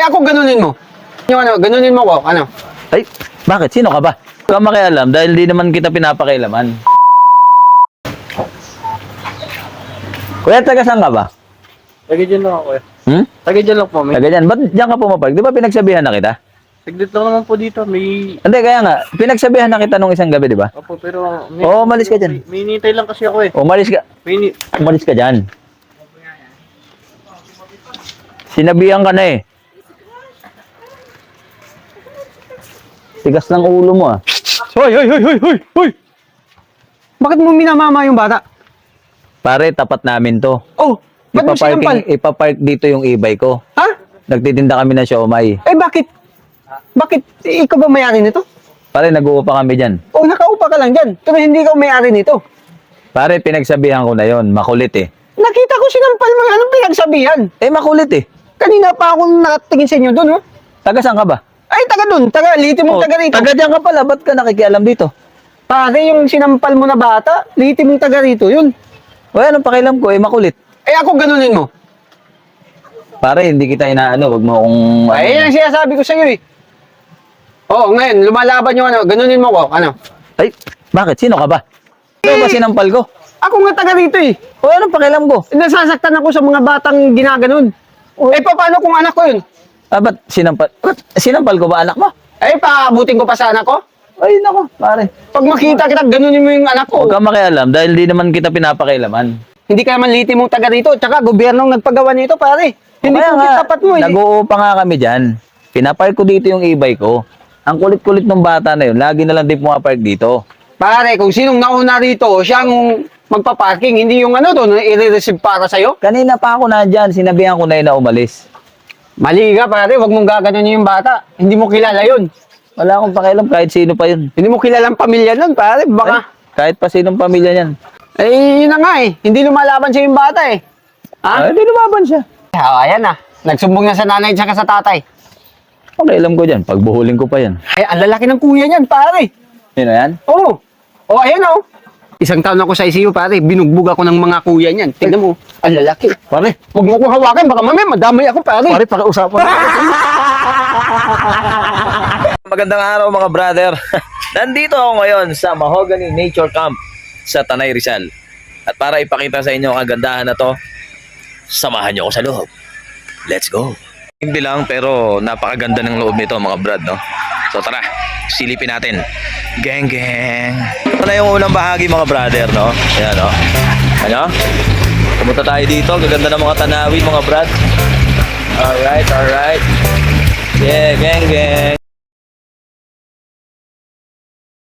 Eh ako ganunin mo. Yung ano, ganunin mo ko, ano? Ay, bakit? Sino ka ba? Huwag kang makialam dahil di naman kita pinapakailaman. Kuya, taga saan ka ba? Taga dyan lang ako eh. Hmm? Taga dyan lang po. May Taga dyan. Ba't dyan ka pumapark? Di ba pinagsabihan na kita? siglit lang naman po dito. May... Hindi, kaya nga. Pinagsabihan na kita nung isang gabi, di ba? Opo, pero... Oo, umalis ka dyan. May hinihintay lang kasi ako eh. Umalis ka. Umalis ka dyan. Sinabihan ka na eh. Tigas ng ulo mo ah. Hoy, hoy, hoy, hoy, hoy, hoy! Bakit mo minamama yung bata? Pare, tapat namin to. Oh, ba't mo sinampal? Ipapark dito yung e-bike ko. Ha? Nagtitinda kami ng siomay. Eh bakit? Bakit? Ikaw ba may-ari nito? Pare, nag-uupa kami dyan. Oh, nakaupa ka lang dyan. Pero hindi ka may-ari nito. Pare, pinagsabihan ko na yon. Makulit eh. Nakita ko sinampal mo. Anong pinagsabihan? Eh, makulit eh. Kanina pa akong nakatingin sa inyo doon, oh. Taga saan ka ba? Ay, taga doon. Taga, liti mong taga rito. Taga dyan ka pala. Ba't ka nakikialam dito? Pare, yung sinampal mo na bata, liti mong taga rito, yun. O, anong pakialam ko? Eh, makulit. Eh ako ganunin mo. Pare, hindi kita inaano. Wag mo akong... Ay, yan ang sinasabi ko sa'yo eh. Oo, ngayon, lumalaban yung ano, ganunin mo ko, ano. Ay, bakit? Sino ka ba? Ikaw ba sinampal ko? Ako nga taga rito eh. O, anong pakialam ko? Nasasaktan ako sa mga batang ginaganon. Eh, paano kung anak ko yun? Ah, ba't sinampal? Ba't sinampal ko ba anak mo? Eh, paabutin ko pa sa anak ko? Ay, nako, pare. Pag makita kita, ganunin mo yung anak ko. Huwag kang makialam dahil di naman kita pinapakailaman. Hindi ka naman liti mong taga rito. Tsaka, gobyerno ang nagpagawa nito, pare. Hindi Kaya ko tapat mo eh. Nag-uupa nga kami dyan. Pinapark ko dito yung e-bike ko. Ang kulit-kulit ng bata na yun, lagi na lang din pumapark dito. Pare, kung sinong nauna rito, siyang magpa-parking, hindi yung ano doon, i-receive para sa'yo. Kanina pa ako nandyan, sinabihan ko na yun na umalis. Mali ka, pare. Huwag mong gaganon yung bata. Hindi mo kilala yun. Wala akong pakialam kahit sino pa yun. Hindi mo kilalang pamilya nun, pare. Baka, Kahit pa sinong pamilya niyan. eh, yun na nga eh. Hindi lumalaban siya yung bata eh. Ha? Ay, di lumaban siya. Ayan na. Nagsumbong na sa nanay at sa tatay. Pakialam ko dyan, pagbuhuling ko pa yan. Ay, ang lalaki ng kuya niyan, pare. Sino yan? Oo. Oh, ayan oh. Isang taon ako sa ICU, pare. Binugbog ako ng mga kuya niyan. Tingnan mo, ang lalaki. Pare, Huwag mo kong hawakan, baka mamaya madamay ako, pare. pare, pakiusapan. Magandang araw mga brother. Nandito ako ngayon sa Mahogany Nature Camp sa Tanay Rizal. At para ipakita sa inyo ang kagandahan na to, samahan niyo ako sa loob. Let's go. Hindi lang pero napakaganda ng loob nito mga brad, no? So tara, silipin natin. Gang gang. Ito na yung unang bahagi mga brother, no? Ayan, no? Ano? Pumunta tayo dito. Gaganda ng mga tanawin mga brad. Alright, alright. Yeah, gang gang.